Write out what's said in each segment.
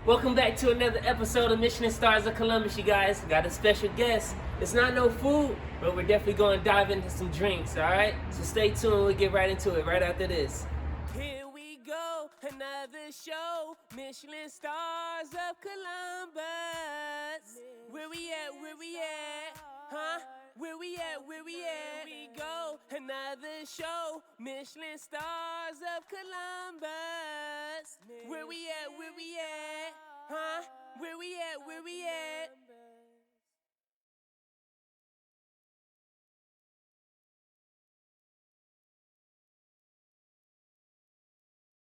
Welcome back to another episode of Michelin Stars of Columbus, you guys. Got a special guest. It's not no food, but we're definitely going to dive into some drinks, all right? So stay tuned. We'll get right into it right after this. Here we go, another show, Michelin Stars of Columbus. Where we at, huh? Where we at, Here we go, another show, Michelin Stars of Columbus. Where we at, huh? Where we at?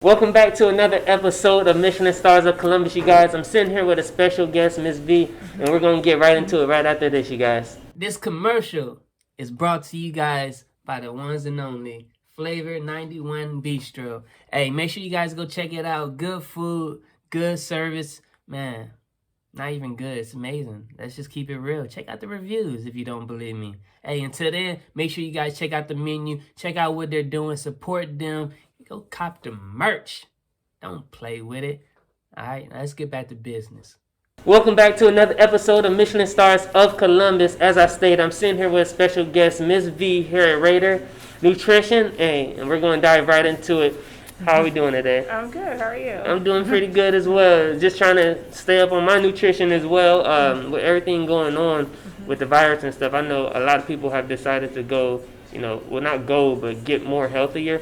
Welcome back to another episode of Michelin Stars of Columbus, you guys. I'm sitting here with a special guest, Ms. V, and we're going to get right into it right after this, you guys. This commercial is brought to you guys by the ones and only Flavor 91 Bistro. Hey, make sure you guys go check it out. Good food, good service. Man, not even good. It's amazing. Let's just keep it real. Check out the reviews if you don't believe me. Hey, until then, make sure you guys check out the menu. Check out what they're doing. Support them. Go cop the merch. Don't play with it. All right, now let's get back to business. Welcome back to another episode of Michelin Stars of Columbus. As I stated, I'm sitting here with a special guest, Ms. V, here at Raider Nutrition. Hey, and we're going to dive right into it. How are we doing today? I'm good. How are you? I'm doing pretty good as well. Just trying to stay up on my nutrition as well. With everything going on with the virus and stuff, I know a lot of people have decided to go, well, not go, but get more healthier.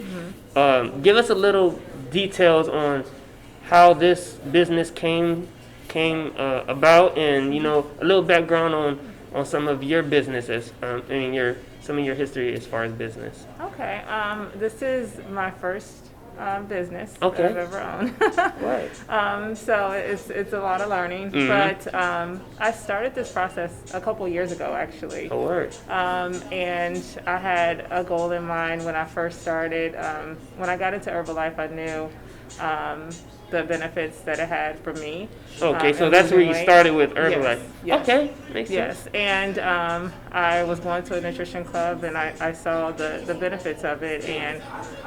Give us a little details on how this business came about, and a little background on some of your businesses. Some of your history as far as business. Okay. This is my first business Okay. that I've ever owned. Right. So it's a lot of learning, but I started this process a couple years ago, actually. A word. And I had a goal in mind when I first started. When I got into Herbalife, I knew the benefits that it had for me. Okay, so that's where you started with Herbalife. Yes. Okay, makes sense. Yes, and I was going to a nutrition club, and I saw the benefits of it and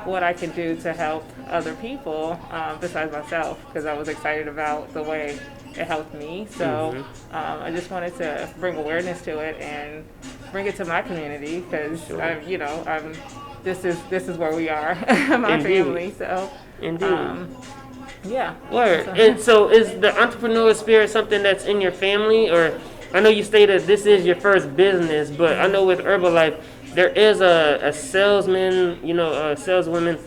what I could do to help other people besides myself, because I was excited about the way it helped me. So I just wanted to bring awareness to it and bring it to my community, because this is where we are, my Indeed. family. So Indeed. yeah. Word. And so is the entrepreneurial spirit something that's in your family? Or I know you stated this is your first business, but I know with Herbalife there is a salesman, a saleswoman,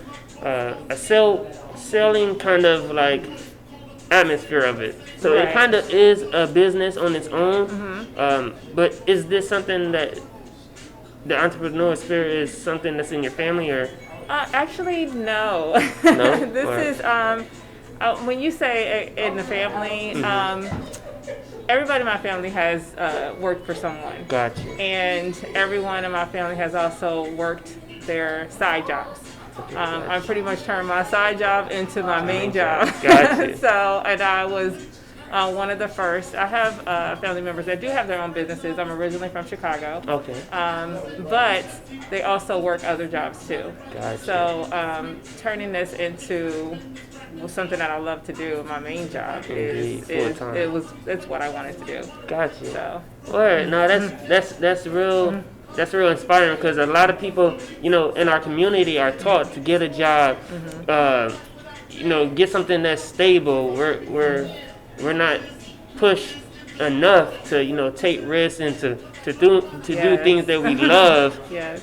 selling kind of like atmosphere of it. So Right. it kind of is a business on its own. But is this something that the entrepreneurial spirit is something that's in your family, or? Actually, no. No? This Or- is when you say in the family, everybody in my family has worked for someone. Gotcha. And everyone in my family has also worked their side jobs. Okay, I pretty much turned my side job into my main job. Gotcha. So, and I was one of the first. I have family members that do have their own businesses. I'm originally from Chicago. Okay. But they also work other jobs too. Gotcha. So turning this into something that I love to do, my main job, Indeed, full-time. it's what I wanted to do. Gotcha. So Word. No, that's real. That's real inspiring, because a lot of people, in our community are taught to get a job, get something that's stable. We're not pushed enough to take risks and to do Yes. things that we love. Yes.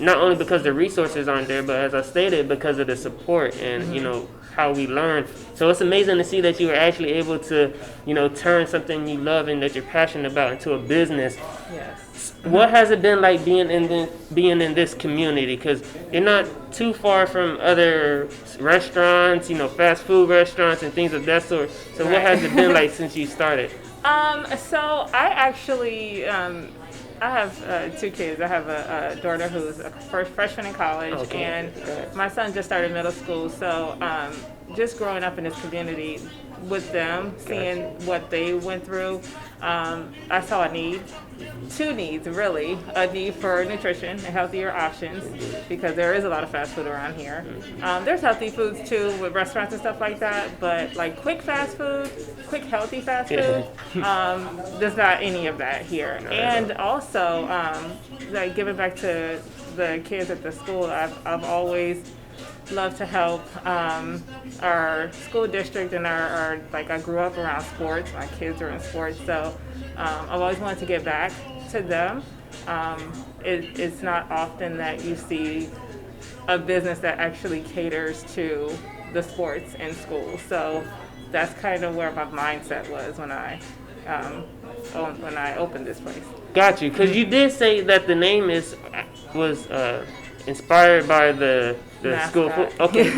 Not only because the resources aren't there, but as I stated, because of the support and how we learn. So it's amazing to see that you were actually able to turn something you love and that you're passionate about into a business. Yes. What has it been like being in this community? Because you're not too far from other restaurants, fast food restaurants and things of that sort. So what has it been like since you started? So I actually, I have 2 kids. I have a daughter who's a freshman in college, Okay. and my son just started middle school. So just growing up in this community, with them, seeing what they went through. I saw a need, two needs really, a need for nutrition and healthier options because there is a lot of fast food around here. There's healthy foods too with restaurants and stuff like that, but like quick fast food, quick healthy fast food, there's not any of that here. And also, like giving back to the kids at the school, I've always love to help our school district and our like I grew up around sports. My kids are in sports, so I've always wanted to give back to them. It's not often that you see a business that actually caters to the sports in school. So that's kind of where my mindset was when I opened this place. Got you, because you did say that the name was inspired by the school. Okay,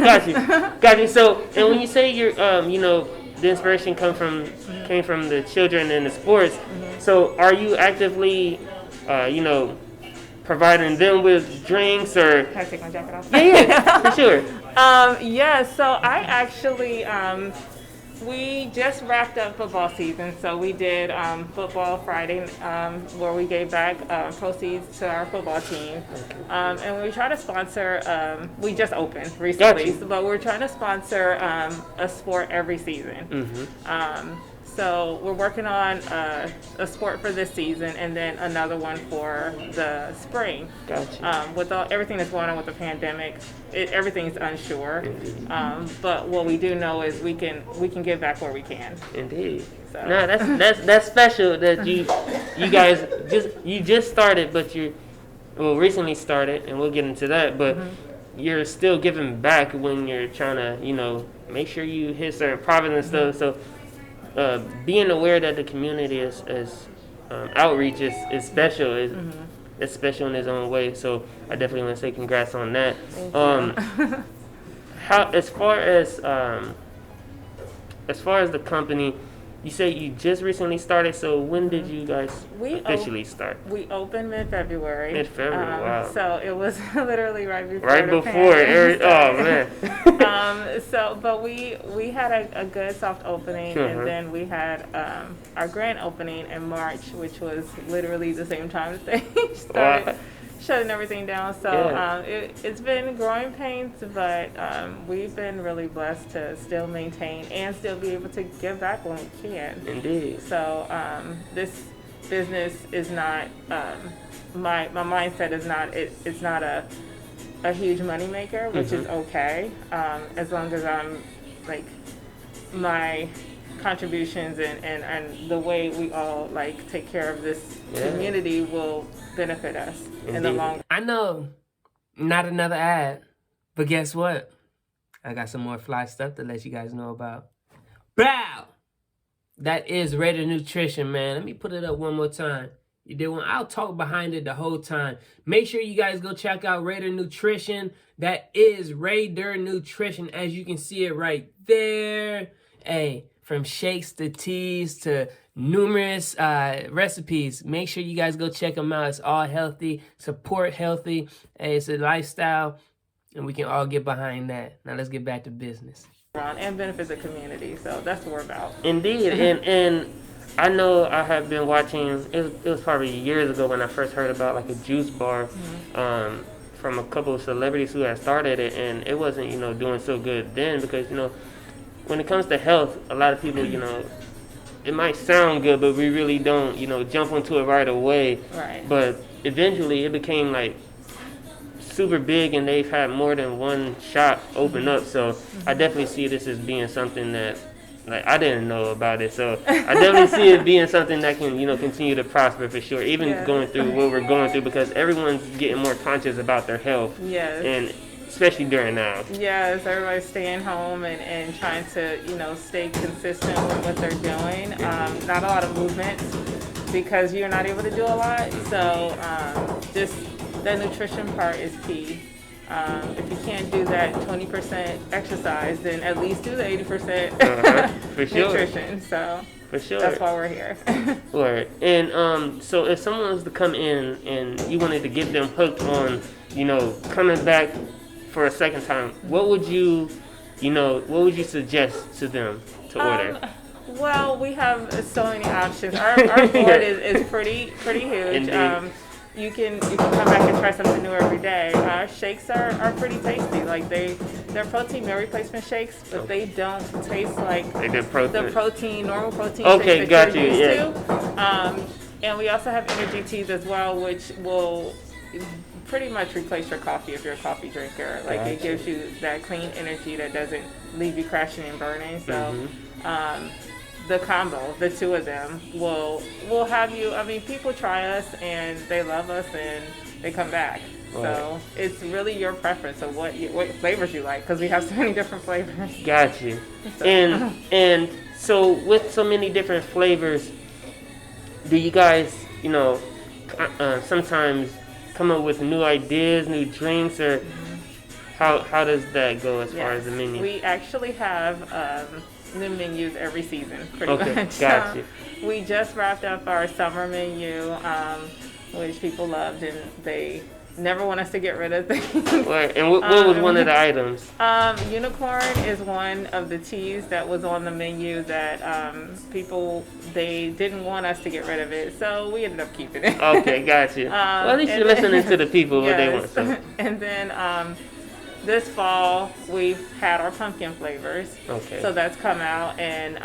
got you. So, and when you say you're, the inspiration came from the children and the sports. So, are you actively, providing them with drinks or? Can I take my jacket off? Yeah, for sure. So I actually. We just wrapped up football season, so we did football Friday, where we gave back proceeds to our football team. And we try to sponsor, we just opened recently, but we're trying to sponsor a sport every season. So we're working on a sport for this season and then another one for the spring. Gotcha. With everything that's going on with the pandemic, everything's unsure. But what we do know is we can give back where we can. Indeed. So. No, that's special that you guys just started, but recently started, and we'll get into that. But you're still giving back when you're trying to make sure you hit certain profits and stuff. So. Being aware that the community is outreach is special. It's special in its own way. So I definitely want to say congrats on that. How as far as the company, you say you just recently started. So when did you guys officially start? We opened mid-February. Mid-February, wow. So it was literally right before. Oh man. But we had a good soft opening, and then we had our grand opening in March, which was literally the same time that they started shutting everything down. So it's been growing pains, but we've been really blessed to still maintain and still be able to give back when we can. Indeed. So this business is not my mindset is not it's not a huge money maker, which is okay, as long as I'm like my contributions and the way we all like take care of this community will benefit us in the long run. I know, not another ad, but guess what? I got some more fly stuff to let you guys know about. Bow! That is Raider Nutrition, man. Let me put it up one more time. You did one. I'll talk behind it the whole time. Make sure you guys go check out Raider Nutrition. That is Raider Nutrition, as you can see it right there. Hey, from shakes to teas to numerous recipes. Make sure you guys go check them out. It's all healthy. Support healthy. Hey, it's a lifestyle, and we can all get behind that. Now let's get back to business. And benefit the community. So that's what we're about. Indeed, and I know I have been watching. It was probably years ago when I first heard about like a juice bar from a couple of celebrities who had started it, and it wasn't doing so good then because when it comes to health, a lot of people it might sound good, but we really don't jump onto it right away. Right. But eventually, it became like super big, and they've had more than one shop open up. So I definitely see this as being something that. Like, I didn't know about it, so I definitely see it being something that can, continue to prosper for sure, even going through what we're going through, because everyone's getting more conscious about their health. Yes. And especially during now. Yes, everybody's staying home and trying to, stay consistent with what they're doing. Not a lot of movement because you're not able to do a lot, so just the nutrition part is key. If you can't do that 20% exercise, then at least do the 80% for sure. nutrition. So for sure, that's why we're here. Right. And so if someone was to come in and you wanted to get them hooked on, coming back for a second time, what would you suggest to them to order? Well, we have so many options. Our board is pretty huge. Indeed. You can come back and try something new every day. Our shakes are pretty tasty. Like they're protein meal replacement shakes, but they don't taste like Like the normal protein Okay, shakes got that you're you, used to. And we also have energy teas as well, which will pretty much replace your coffee if you're a coffee drinker. Like it gives you that clean energy that doesn't leave you crashing and burning. So the combo, the two of them, will have you. I mean, people try us and they love us and they come back. Right. So it's really your preference of what flavors you like, because we have so many different flavors. Got you. So. And so with so many different flavors, do you guys, sometimes come up with new ideas, new drinks, or how does that go as far as the menu? We actually have new menus every season, pretty much. Got you. We just wrapped up our summer menu, which people loved, and they never want us to get rid of things. Right. And what was one of the items? Unicorn is one of the teas that was on the menu that people, they didn't want us to get rid of it, so we ended up keeping it. Okay, got you. Well, at least you're listening to the people, what they want. So. And then this fall, we've had our pumpkin flavors. Okay. So that's come out, and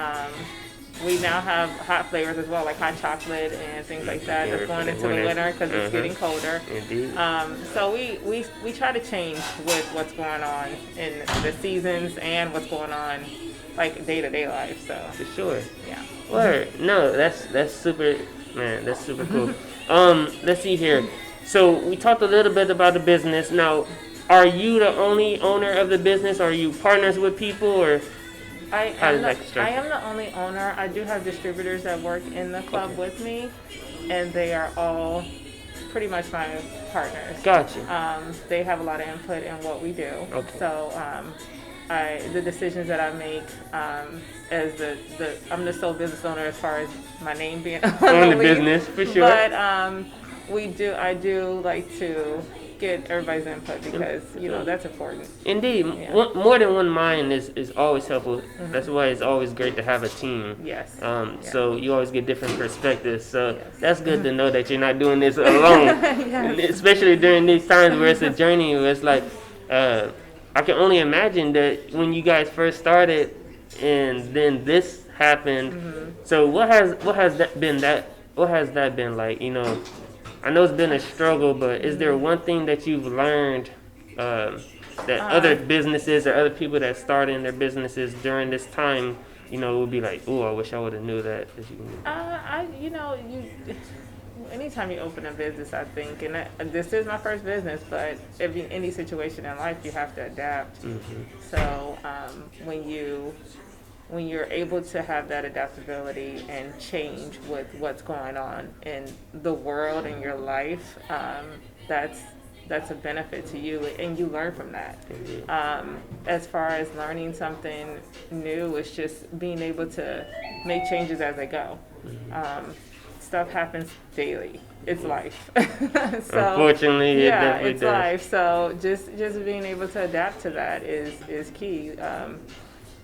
we now have hot flavors as well, like hot chocolate and things like that. That's going into the winter because it's getting colder. Indeed. So we try to change with what's going on in the seasons and what's going on, like day-to-day life. So for sure. Yeah. Word. No, that's super, man. That's super cool. Let's see here. So we talked a little bit about the business. Now, are you the only owner of the business? Or are you partners with people, or I how does that construct? I am the only owner. I do have distributors that work in the club with me, and they are all pretty much my partners. Gotcha. They have a lot of input in what we do. Okay. So the decisions that I make, as I'm the sole business owner as far as my name being on the business, for sure. But I do like to get everybody's input because that's important. Indeed. Yeah. More than one mind is always helpful. That's why it's always great to have a team. Yes. So you always get different perspectives. So that's good to know that you're not doing this alone. Yes. Especially during these times where it's a journey where it's like, I can only imagine that when you guys first started and then this happened. So what has that been like? I know it's been a struggle, but is there one thing that you've learned that other businesses or other people that started their businesses during this time, would be like, oh, I wish I would have knew that. Anytime you open a business, I think, and this is my first business, but in any situation in life, you have to adapt. So when you're able to have that adaptability and change with what's going on in the world and your life, that's a benefit to you, and you learn from that. As far as learning something new, it's just being able to make changes as I go. Stuff happens daily. It's life. So, unfortunately, it's does. Life. So just being able to adapt to that is key.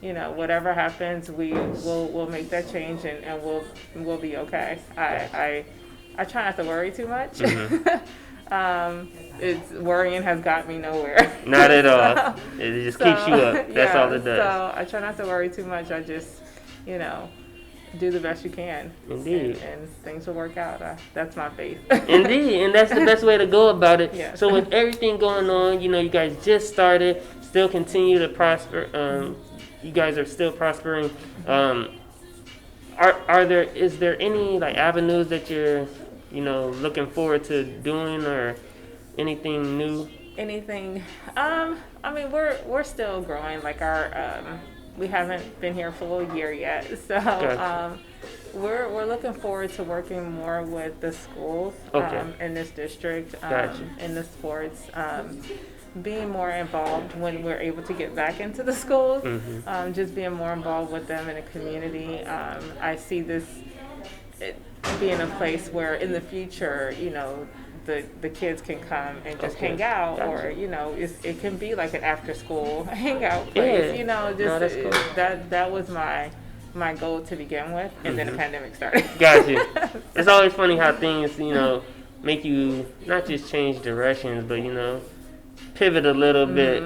Whatever happens, we'll make that change and we'll be okay. I try not to worry too much. Worrying has got me nowhere. Not at all. It just keeps you up. That's all it does. So I try not to worry too much. I just, do the best you can. Indeed. And things will work out. That's my faith. Indeed, and that's the best way to go about it. Yeah. So with everything going on, you guys just started, still continue to prosper. You guys are still prospering. Is there any avenues that you're looking forward to doing, or anything new? Anything? We're still growing. Like we haven't been here for a year yet, so Gotcha. We're looking forward to working more with the schools in this district, Gotcha. in the sports. Being more involved when we're able to get back into the schools, just being more involved with them in the community. I see this being a place where in the future, the kids can come and just hang out, Gotcha. or it can be like an after school hangout place. Yeah. Just No, that's cool. that was my my goal to begin with, and then the pandemic started. Gotcha. It's always funny how things, make you not just change directions, but pivot a little bit,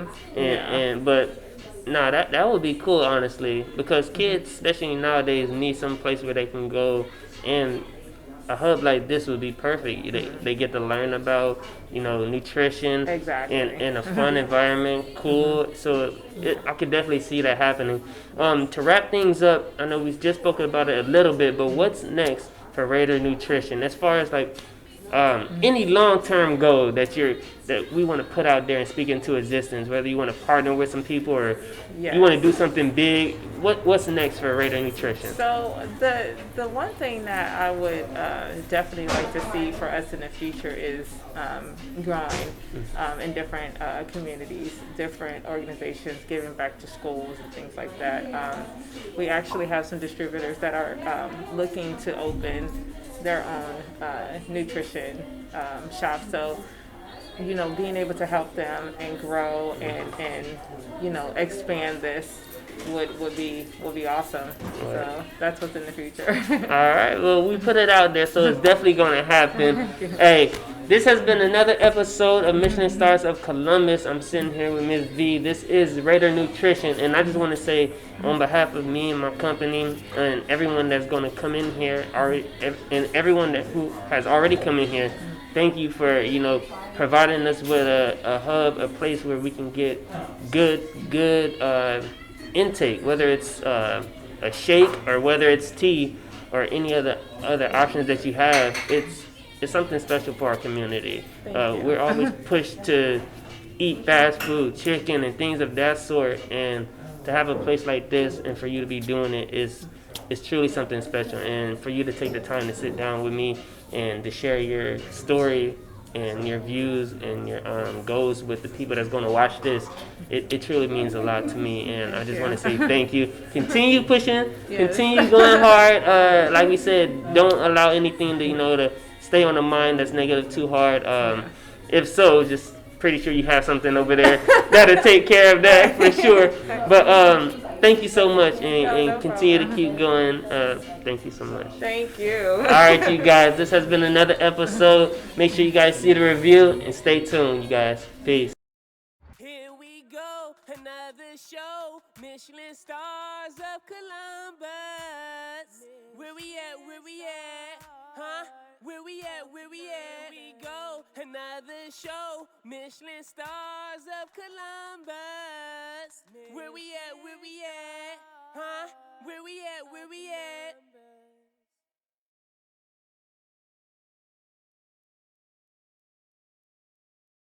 but no, that would be cool, honestly, because kids, especially nowadays, need some place where they can go, and a hub like this would be perfect. They get to learn about nutrition, Exactly. in a fun environment, cool. So I could definitely see that happening. To wrap things up, I know we just spoken about it a little bit, but what's next for Raider Nutrition as far as like any long-term goal that we want to put out there and speak into existence, whether you want to partner with some people or Yes. you want to do something big, what's next for Raider Nutrition? So the one thing that I would definitely like to see for us in the future is growing in different communities, different organizations, giving back to schools and things like that. We actually have some distributors that are looking to open their own nutrition shop. So being able to help them and grow and expand this would be awesome. So that's what's in the future. All right, well, we put it out there, so it's definitely going to happen. Hey, this has been another episode of Michelin Stars of Columbus. I'm sitting here with Ms. V. This is Raider Nutrition, and I just want to say on behalf of me and my company and everyone that's going to come in here, and everyone who has already come in here, thank you for providing us with a hub, a place where we can get good intake, whether it's a shake or whether it's tea or any other options that you have. It's something special for our community. We're always pushed to eat fast food, chicken, and things of that sort, and to have a place like this and for you to be doing it is truly something special. And for you to take the time to sit down with me and to share your story and your views and your goals with the people that's going to watch this, it truly means a lot to me, and I just want to say thank you. Continue pushing, continue going hard. Like we said, don't allow anything to stay on the mind that's negative too hard. If so, just pretty sure you have something over there that'll take care of that for sure. But thank you so much, and continue to keep going. Thank you so much. Thank you. All right, you guys, this has been another episode. Make sure you guys see the review and stay tuned, you guys. Peace. Here we go, another show, Michelin Stars of Columbus. Where we at, huh? Where we at? Here we go, another show, Michelin Stars of Columbus. Where we at, huh? Where we at?